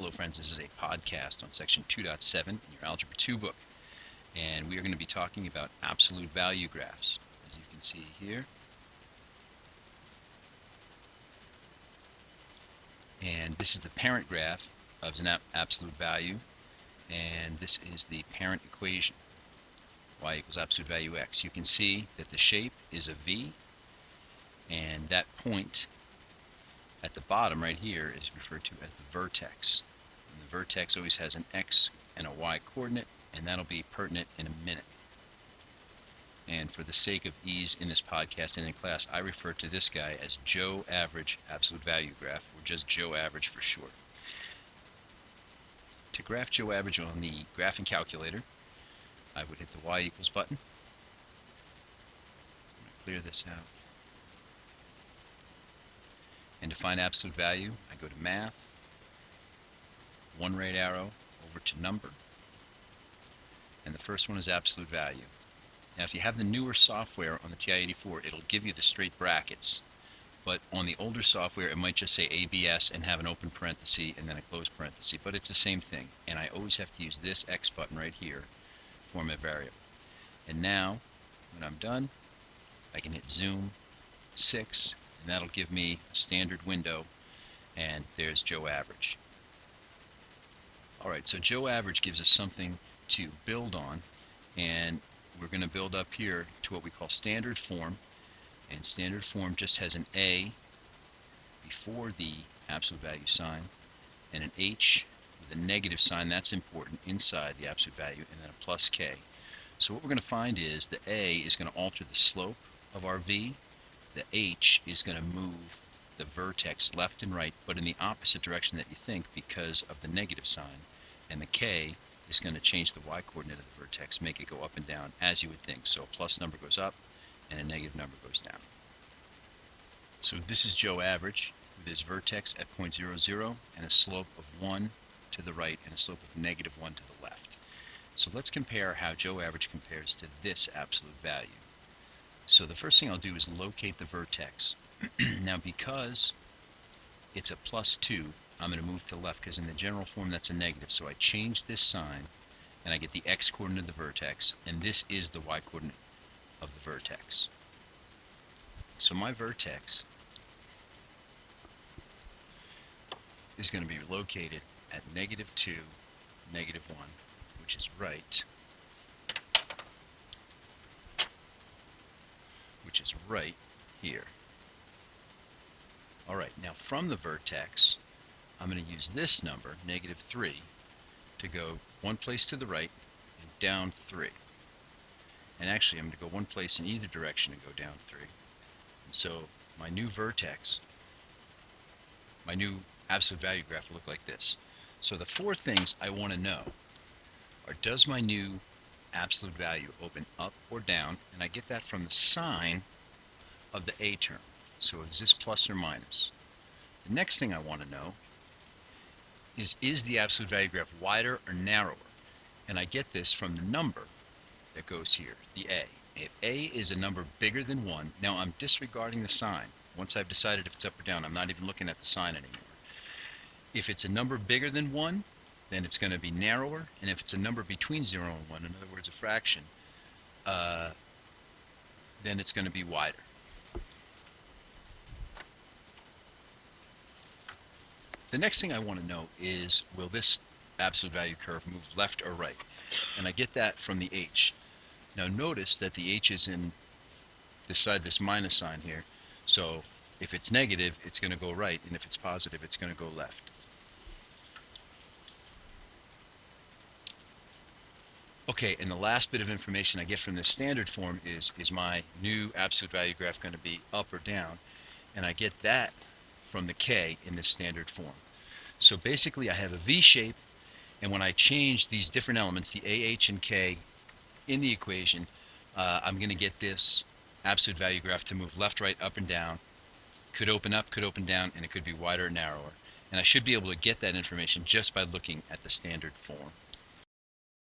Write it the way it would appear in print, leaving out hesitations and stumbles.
Hello friends, this is a podcast on section 2.7 in your Algebra 2 book, and we are going to be talking about absolute value graphs, as you can see here. And this is the parent graph of an absolute value, and this is the parent equation, y equals absolute value x. You can see that the shape is a V, and that point at the bottom right here is referred to as the vertex. And the vertex always has an x and a y coordinate, and that'll be pertinent in a minute. And for the sake of ease in this podcast and in class, I refer to this guy as Joe Average Absolute Value Graph, or just Joe Average for short. To graph Joe Average on the graphing calculator, I would hit the y equals button. I'm going to clear this out. And to find absolute value, I go to Math, one right arrow over to Number, and the first one is absolute value. Now if you have the newer software on the TI-84, it'll give you the straight brackets, but on the older software it might just say ABS and have an open parenthesis and then a closed parenthesis, but it's the same thing, and I always have to use this X button right here for my variable. And now, when I'm done, I can hit zoom 6, and that'll give me a standard window, and there's Joe Average. Alright, so Joe Average gives us something to build on, and we're going to build up here to what we call standard form, and standard form just has an A before the absolute value sign, and an H with a negative sign, that's important, inside the absolute value, and then a plus K. So what we're going to find is the A is going to alter the slope of our V, the H is going to move the vertex left and right, but in the opposite direction that you think because of the negative sign, and the K is going to change the y coordinate of the vertex, make it go up and down as you would think. So a plus number goes up and a negative number goes down. So this is Joe Average with his vertex at 0.00 and a slope of 1 to the right and a slope of negative 1 to the left. So let's compare how Joe Average compares to this absolute value. So the first thing I'll do is locate the vertex. Now because it's a plus 2, I'm going to move to the left because in the general form that's a negative. So I change this sign and I get the x coordinate of the vertex, and this is the y coordinate of the vertex. So my vertex is going to be located at -2, -1, which is right, here. Alright, now from the vertex, I'm going to use this number, -3, to go one place to the right and down 3. And actually I'm going to go one place in either direction and go down 3. And so my new vertex, my new absolute value graph will look like this. So the four things I want to know are, does my new absolute value open up or down? And I get that from the sign of the A term. So is this plus or minus? The next thing I want to know is the absolute value graph wider or narrower? And I get this from the number that goes here, the A. If A is a number bigger than 1, now I'm disregarding the sign. Once I've decided if it's up or down, I'm not even looking at the sign anymore. If it's a number bigger than 1, then it's going to be narrower, and if it's a number between 0 and 1, in other words a fraction, then it's going to be wider. The next thing I want to know is, will this absolute value curve move left or right? And I get that from the H. Now notice that the H is in this minus sign here, so if it's negative it's going to go right, and if it's positive it's going to go left. Okay, and the last bit of information I get from this standard form is my new absolute value graph going to be up or down? And I get that from the K in this standard form. So basically I have a V shape, and when I change these different elements, the A, H, and K in the equation, I'm going to get this absolute value graph to move left, right, up, and down. Could open up, could open down, and it could be wider or narrower. And I should be able to get that information just by looking at the standard form.